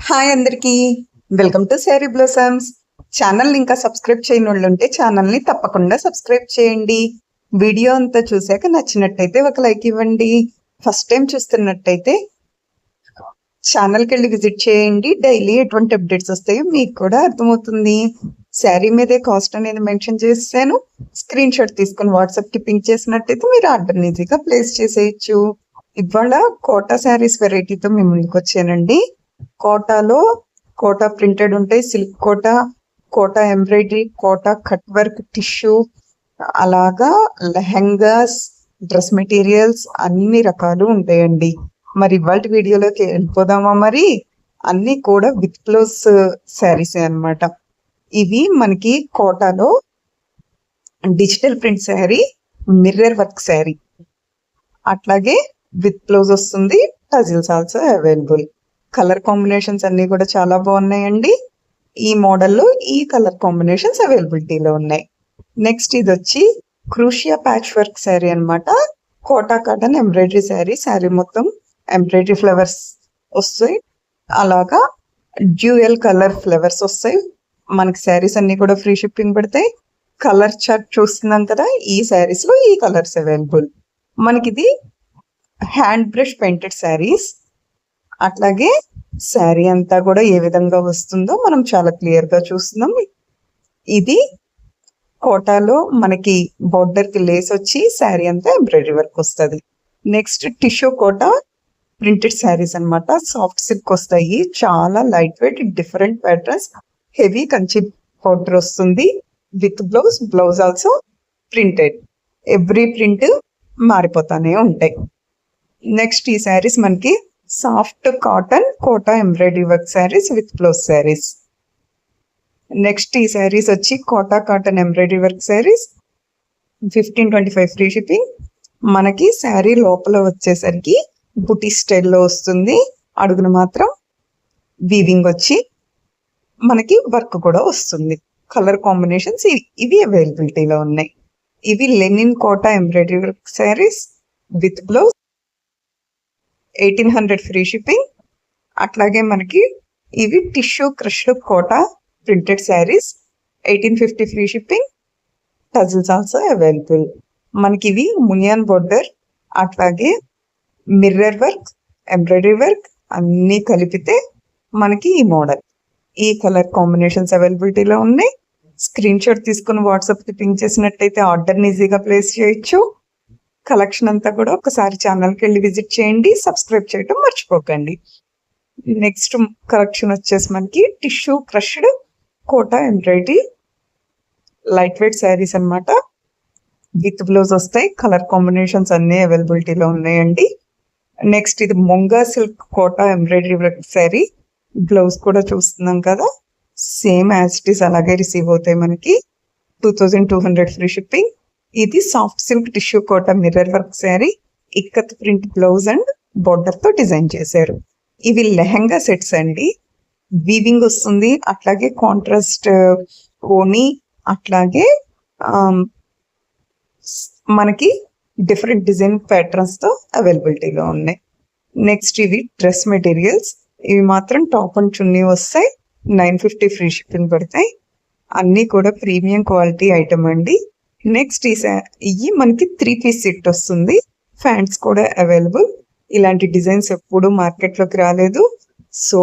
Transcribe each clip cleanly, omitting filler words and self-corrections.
Hi అందరికీ, welcome to sari blossoms. Channel ఇంకా subscribe చేయని వాళ్ళు ఉంటే ఛానల్ని తప్పకుండా సబ్స్క్రైబ్ చేయండి. వీడియో అంతా చూసాక నచ్చినట్టయితే ఒక లైక్ ఇవ్వండి. ఫస్ట్ టైం చూస్తున్నట్టయితే ఛానల్కి వెళ్ళి విజిట్ చేయండి. డైలీ ఎటువంటి అప్డేట్స్ వస్తాయో మీకు కూడా అర్థమవుతుంది. శారీ మీదే కాస్ట్ అనేది మెన్షన్ చేశాను. స్క్రీన్ షాట్ తీసుకుని వాట్సాప్కి పింక్ చేసినట్టయితే మీరు ఆర్డర్ ఈజీగా ప్లేస్ చేసేయచ్చు. ఇవాళ కోటా శారీస్ వెరైటీతో మేము ముందుకు వచ్చానండి. కోటాలో కోటా ప్రింటెడ్ ఉంటాయి, silk Kota, Kota embroidery, Kota cut work, tissue, అలాగా లెహెంగాస్, డ్రెస్ మెటీరియల్స్ అన్ని రకాలు ఉంటాయండి. మరి ఇవాళ వీడియోలోకి వెళ్ళిపోదామా? మరి అన్ని కూడా విత్ బ్లౌజ్ శారీస్ అన్నమాట. ఇవి మనకి కోటాలో digital print sari, mirror work sari, అట్లాగే విత్ బ్లౌజ్ వస్తుంది. Tassels also available. Colour combinations అన్ని కూడా చాలా బాగున్నాయండి. ఈ మోడల్లో ఈ కలర్ కాంబినేషన్స్ అవైలబిలిటీలో ఉన్నాయి. నెక్స్ట్ ఇది వచ్చి క్రూషియా ప్యాచ్ వర్క్ శారీ అనమాట. Kota cotton embroidery sari. శారీ మొత్తం ఎంబ్రాయిడరీ ఫ్లవర్స్ వస్తాయి, అలాగా డ్యూయల్ కలర్ ఫ్లవర్స్ వస్తాయి. మనకి శారీస్ అన్ని కూడా ఫ్రీ షిప్పింగ్ పడతాయి. కలర్ చార్ట్ చూస్తున్నాం కదా, ఈ శారీస్ లో ఈ కలర్స్ అవైలబుల్. మనకిది హ్యాండ్ బ్రష్ పెయింటెడ్ శారీస్. అట్లాగే శారీ అంతా కూడా ఏ విధంగా వస్తుందో మనం చాలా క్లియర్ గా చూస్తున్నాం. ఇది కోటాలో మనకి బోర్డర్ కి లేస్ వచ్చి శారీ అంతా ఎంబ్రాయిడరీ వర్క్ వస్తుంది. Next tissue Kota printed saris అనమాట. సాఫ్ట్ సిల్క్ వస్తాయి, చాలా light weight, different patterns, heavy Kanchi border వస్తుంది. With blouse, blouse also printed. Every print మారిపోతానే ఉంటాయి. నెక్స్ట్ ఈ శారీస్ మనకి soft cotton Kota embroidery work saris with blouse saris. Next ఈ శారీస్ వచ్చి Kota cotton embroidery work saris. 1525 free shipping. మనకి శారీ లోపల వచ్చేసరికి బుటీ స్టైల్లో వస్తుంది. అడుగున మాత్రం వీవింగ్ వచ్చి మనకి వర్క్ కూడా వస్తుంది. కలర్ కాంబినేషన్స్ ఇవి అవైలబిలిటీలో ఉన్నాయి. ఇవి linen Kota embroidery work saris with blouse. 1800 free shipping. అట్లాగే మనకి ఇవి tissue crushed Kota printed saris. 1850 free shipping. Tassels also available. మనకి ఇవి మునియాన్ బోర్డర్, అట్లాగే మిర్రర్ వర్క్, ఎంబ్రాయిడరీ వర్క్ అన్నీ కలిపితే మనకి ఈ మోడల్, ఈ కలర్ కాంబినేషన్స్ అవైలబిలిటీలో ఉన్నాయి. స్క్రీన్ షాట్ తీసుకుని వాట్సాప్కి పింక్ చేసినట్టయితే ఆర్డర్ని ఈజీగా ప్లేస్ చేయొచ్చు. కలెక్షన్ అంతా కూడా ఒకసారి ఛానల్కి వెళ్ళి విజిట్ చేయండి. సబ్స్క్రైబ్ చేయడం మర్చిపోకండి. నెక్స్ట్ కలెక్షన్ వచ్చేసి మనకి tissue crushed Kota embroidery light weight saris అనమాట. విత్ బ్లౌజ్ వస్తాయి. కలర్ కాంబినేషన్స్ అన్నీ అవైలబిలిటీలో ఉన్నాయండి. నెక్స్ట్ ఇది munga silk Kota embroidery work sari. Blouse కూడా చూస్తున్నాం కదా, సేమ్ యాజ్ ఇట్ ఈస్ అలాగే రిసీవ్ అవుతాయి మనకి. 2200 ఫ్రీ షిప్పింగ్. ఇది soft silk tissue Kota mirror work sari. Ikat print blouse and border తో డిజైన్ చేశారు. ఇవి లెహెంగా సెట్స్ అండి. వీవింగ్ వస్తుంది, అట్లాగే కాంట్రాస్ట్ ఓని, అట్లాగే మనకి డిఫరెంట్ డిజైన్ ప్యాటర్న్స్ తో అవైలబిలిటీలో ఉన్నాయి. నెక్స్ట్ ఇవి డ్రెస్ మెటీరియల్స్. ఇవి మాత్రం టాప్ అండ్ చున్నీ వస్తాయి. 950 ఫ్రీ షిప్పింగ్ పడతాయి. అన్నీ కూడా ప్రీమియం క్వాలిటీ ఐటమ్ అండి. నెక్స్ట్ ఇవి మనకి 3 పీస్ సెట్ వస్తుంది. ఫ్యాంట్స్ కూడా అవైలబుల్. ఇలాంటి డిజైన్స్ ఎప్పుడు మార్కెట్లోకి రాలేదు. సో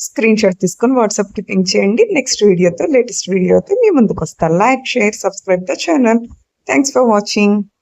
స్క్రీన్ షాట్ తీసుకొని వాట్సాప్కి పింక్ చేయండి. నెక్స్ట్ వీడియోతో, లేటెస్ట్ వీడియోతో మీ ముందుకు వస్తా. Like, share, subscribe the channel. Thanks for watching.